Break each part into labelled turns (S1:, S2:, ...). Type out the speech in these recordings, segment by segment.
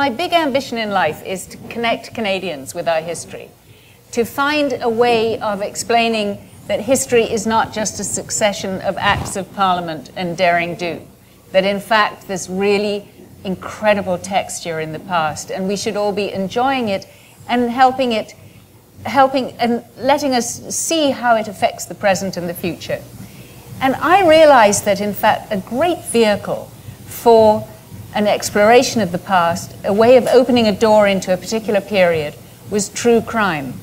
S1: my big ambition in life is to connect Canadians with our history, to find a way of explaining that history is not just a succession of acts of parliament and daring do, that in fact there's really incredible texture in the past, and we should all be enjoying it and helping and letting us see how it affects the present and the future. And I realized that in fact a great vehicle for an exploration of the past, a way of opening a door into a particular period, was true crime.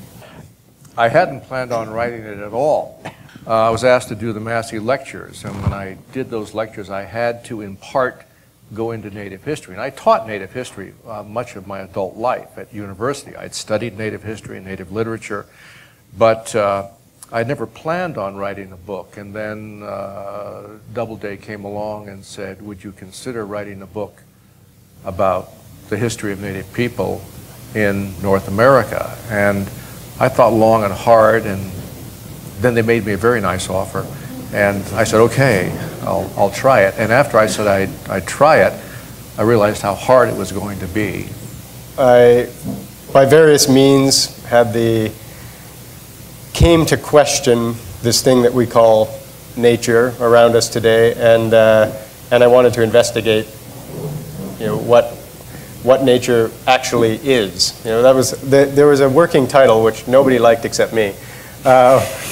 S2: I hadn't planned on writing it at all. I was asked to do the Massey lectures, and when I did those lectures I had to in part go into Native history. And I taught Native history much of my adult life at university. I'd studied Native history and Native literature, but I'd never planned on writing a book. And then Doubleday came along and said, would you consider writing a book about the history of Native people in North America? And I thought long and hard, and then they made me a very nice offer. And I said, okay, I'll try it. And after I said I'd try it, I realized how hard it was going to be.
S3: I, by various means, came to question this thing that we call nature around us today, and I wanted to investigate, what nature actually is. That was there was a working title which nobody liked except me,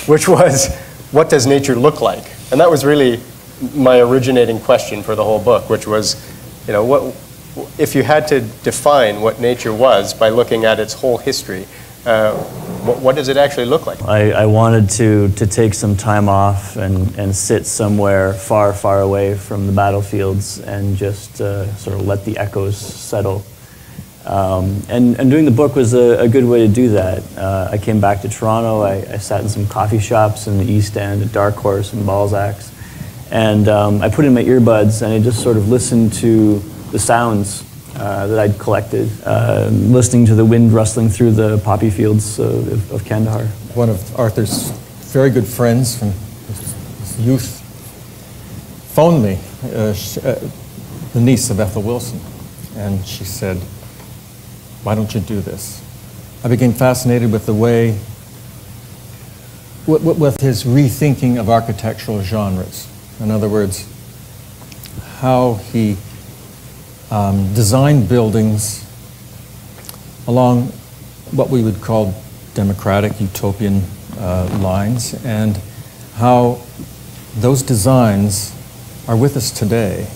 S3: which was, what does nature look like? And that was really my originating question for the whole book, which was, if you had to define what nature was by looking at its whole history, what does it actually look like?
S4: I wanted to take some time off and sit somewhere far, far away from the battlefields and just sort of let the echoes settle. And doing the book was a good way to do that. I came back to Toronto. I sat in some coffee shops in the East End, at Dark Horse and Balzac's, and I put in my earbuds and I just sort of listened to the sounds that I'd collected, listening to the wind rustling through the poppy fields of Kandahar.
S5: One of Arthur's very good friends from his youth phoned me, the niece of Ethel Wilson, and she said, why don't you do this? I became fascinated with the way, with his rethinking of architectural genres. In other words, how he designed buildings along what we would call democratic, utopian lines, and how those designs are with us today.